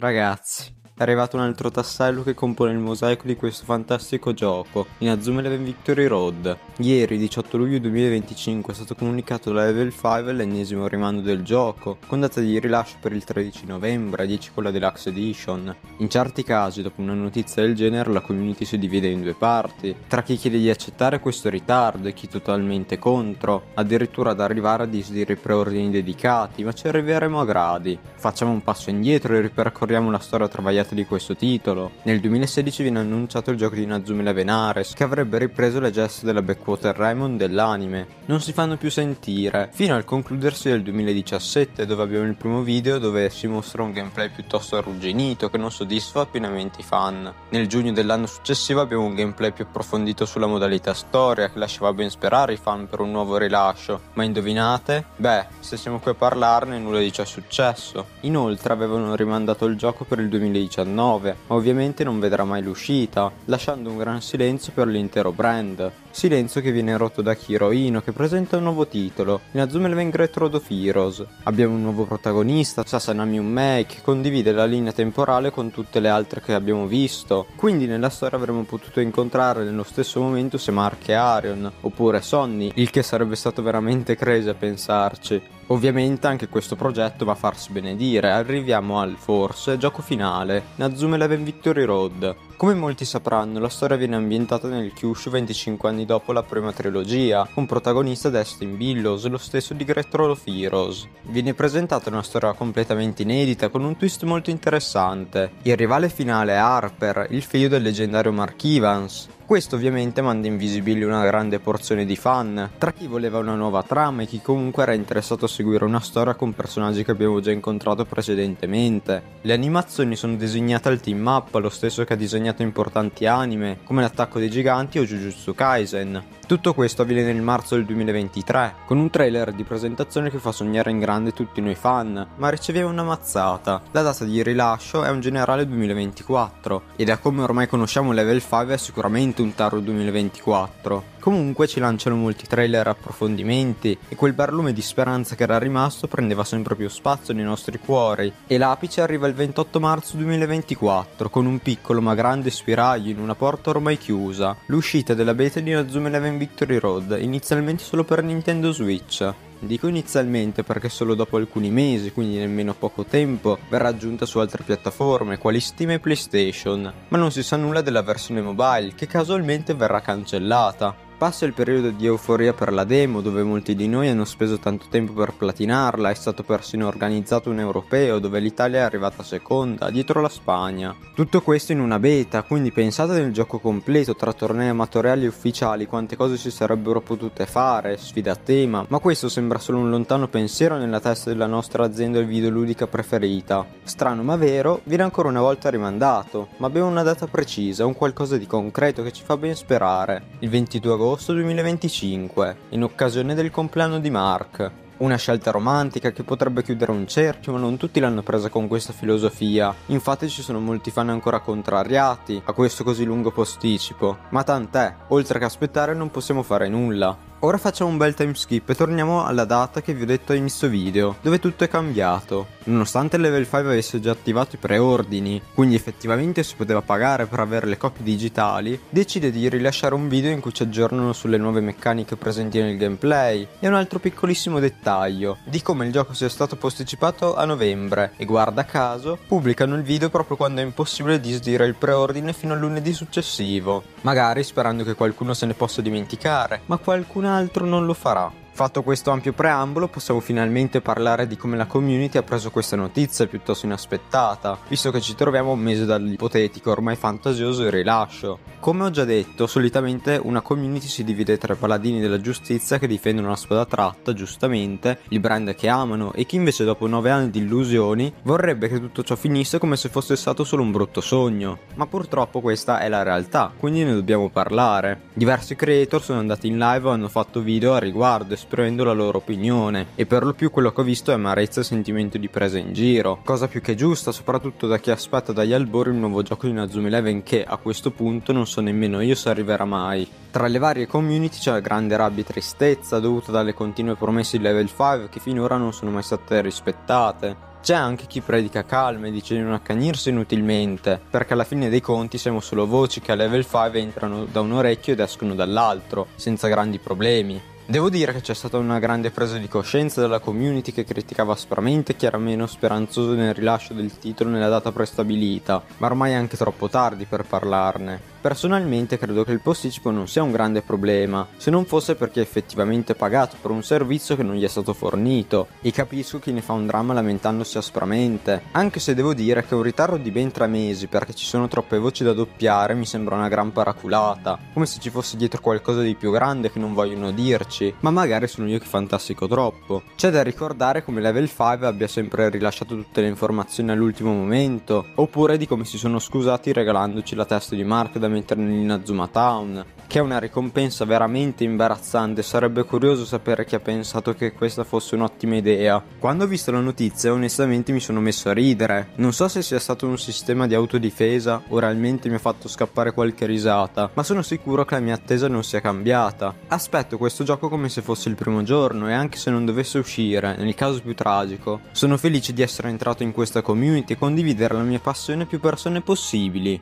Ragazzi, è arrivato un altro tassello che compone il mosaico di questo fantastico gioco, Inazuma Eleven Victory Road. Ieri, 18 luglio 2025, è stato comunicato da Level 5 l'ennesimo rimando del gioco, con data di rilascio per il 13 novembre, 10 con la Deluxe Edition. In certi casi, dopo una notizia del genere, la community si divide in due parti, tra chi chiede di accettare questo ritardo e chi totalmente contro, addirittura ad arrivare a disdire i preordini dedicati, ma ci arriveremo a gradi. Facciamo un passo indietro e ripercorriamo la storia travagliata di questo titolo. Nel 2016 viene annunciato il gioco di Inazuma Eleven Ares, che avrebbe ripreso le gesta della Backwater Raymond dell'anime. Non si fanno più sentire, fino al concludersi del 2017, dove abbiamo il primo video dove si mostra un gameplay piuttosto arrugginito che non soddisfa pienamente i fan. Nel giugno dell'anno successivo abbiamo un gameplay più approfondito sulla modalità storia, che lasciava ben sperare i fan per un nuovo rilascio, ma indovinate? Beh, se siamo qui a parlarne nulla di ciò è successo. Inoltre avevano rimandato il gioco per il 2019, ma ovviamente non vedrà mai l'uscita, lasciando un gran silenzio per l'intero brand. Silenzio che viene rotto da Hirohino, che presenta un nuovo titolo, Inazuma Eleven Great Road of Heroes. Abbiamo un nuovo protagonista, Sasanami Unmei, che condivide la linea temporale con tutte le altre che abbiamo visto. Quindi nella storia avremmo potuto incontrare nello stesso momento sia Mark e Arion, oppure Sonny, il che sarebbe stato veramente crazy a pensarci. Ovviamente anche questo progetto va a farsi benedire, arriviamo al forse gioco finale, Inazuma Eleven Victory Road. Come molti sapranno, la storia viene ambientata nel Kyushu 25 anni dopo la prima trilogia, con protagonista Destin Billows, lo stesso di Great Road of Heroes. Viene presentata una storia completamente inedita con un twist molto interessante. Il rivale finale è Harper, il figlio del leggendario Mark Evans. Questo ovviamente manda in visibile una grande porzione di fan, tra chi voleva una nuova trama e chi comunque era interessato a seguire una storia con personaggi che abbiamo già incontrato precedentemente. Le animazioni sono disegnate al team Mappa, lo stesso che ha disegnato importanti anime, come l'Attacco dei Giganti o Jujutsu Kaisen. Tutto questo avviene nel marzo del 2023, con un trailer di presentazione che fa sognare in grande tutti noi fan, ma riceviamo una mazzata. La data di rilascio è un generale 2024, e da come ormai conosciamo Level 5 è sicuramente un tarlo 2024. Comunque ci lanciano molti trailer approfondimenti e quel barlume di speranza che era rimasto prendeva sempre più spazio nei nostri cuori, e l'apice arriva il 28 marzo 2024 con un piccolo ma grande spiraglio in una porta ormai chiusa, l'uscita della beta di Inazuma Eleven Victory Road, inizialmente solo per Nintendo Switch. Dico inizialmente perché solo dopo alcuni mesi, quindi nemmeno poco tempo, verrà aggiunta su altre piattaforme quali Steam e PlayStation, ma non si sa nulla della versione mobile, che casualmente verrà cancellata. Passa il periodo di euforia per la demo, dove molti di noi hanno speso tanto tempo per platinarla, è stato persino organizzato un europeo dove l'Italia è arrivata seconda, dietro la Spagna. Tutto questo in una beta, quindi pensate nel gioco completo tra tornei amatoriali e ufficiali quante cose si sarebbero potute fare, sfide a tema, ma questo sembra solo un lontano pensiero nella testa della nostra azienda videoludica preferita. Strano ma vero, viene ancora una volta rimandato, ma abbiamo una data precisa, un qualcosa di concreto che ci fa ben sperare, il 22 agosto 2025, in occasione del compleanno di Mark. Una scelta romantica che potrebbe chiudere un cerchio, ma non tutti l'hanno presa con questa filosofia. Infatti ci sono molti fan ancora contrariati a questo così lungo posticipo. Ma tant'è, oltre che aspettare non possiamo fare nulla. Ora facciamo un bel time skip e torniamo alla data che vi ho detto a inizio video, dove tutto è cambiato. Nonostante il Level 5 avesse già attivato i preordini, quindi effettivamente si poteva pagare per avere le copie digitali, decide di rilasciare un video in cui ci aggiornano sulle nuove meccaniche presenti nel gameplay e un altro piccolissimo dettaglio, di come il gioco sia stato posticipato a novembre, e guarda caso, pubblicano il video proprio quando è impossibile disdire il preordine fino al lunedì successivo, magari sperando che qualcuno se ne possa dimenticare, ma qualcun altro non lo farà. Fatto questo ampio preambolo, possiamo finalmente parlare di come la community ha preso questa notizia piuttosto inaspettata, visto che ci troviamo a un mese dall'ipotetico, ormai fantasioso rilascio. Come ho già detto, solitamente una community si divide tra i paladini della giustizia che difendono la spada tratta, giustamente, il brand che amano, e chi invece dopo 9 anni di illusioni vorrebbe che tutto ciò finisse come se fosse stato solo un brutto sogno. Ma purtroppo questa è la realtà, quindi ne dobbiamo parlare. Diversi creator sono andati in live o hanno fatto video a riguardo, esprimendo la loro opinione, e per lo più quello che ho visto è amarezza e sentimento di presa in giro, cosa più che giusta soprattutto da chi aspetta dagli albori un nuovo gioco di Inazuma Eleven che a questo punto non so nemmeno io se arriverà mai. Tra le varie community c'è grande rabbia e tristezza dovuta dalle continue promesse di Level 5 che finora non sono mai state rispettate. C'è anche chi predica calma e dice di non accanirsi inutilmente, perché alla fine dei conti siamo solo voci che a level 5 entrano da un orecchio ed escono dall'altro, senza grandi problemi. Devo dire che c'è stata una grande presa di coscienza dalla community che criticava aspramente chi era meno speranzoso nel rilascio del titolo nella data prestabilita, ma ormai è anche troppo tardi per parlarne. Personalmente credo che il posticipo non sia un grande problema, se non fosse perché è effettivamente pagato per un servizio che non gli è stato fornito, e capisco chi ne fa un dramma lamentandosi aspramente, anche se devo dire che un ritardo di ben 3 mesi perché ci sono troppe voci da doppiare mi sembra una gran paraculata, come se ci fosse dietro qualcosa di più grande che non vogliono dirci, ma magari sono io che fantastico troppo. C'è da ricordare come Level 5 abbia sempre rilasciato tutte le informazioni all'ultimo momento, oppure di come si sono scusati regalandoci la testa di Mark da mettere nell'Inazuma Town, che è una ricompensa veramente imbarazzante. Sarebbe curioso sapere chi ha pensato che questa fosse un'ottima idea. Quando ho visto la notizia onestamente mi sono messo a ridere, non so se sia stato un sistema di autodifesa o realmente mi ha fatto scappare qualche risata, ma sono sicuro che la mia attesa non sia cambiata. Aspetto questo gioco come se fosse il primo giorno e anche se non dovesse uscire, nel caso più tragico, sono felice di essere entrato in questa community e condividere la mia passione a più persone possibili.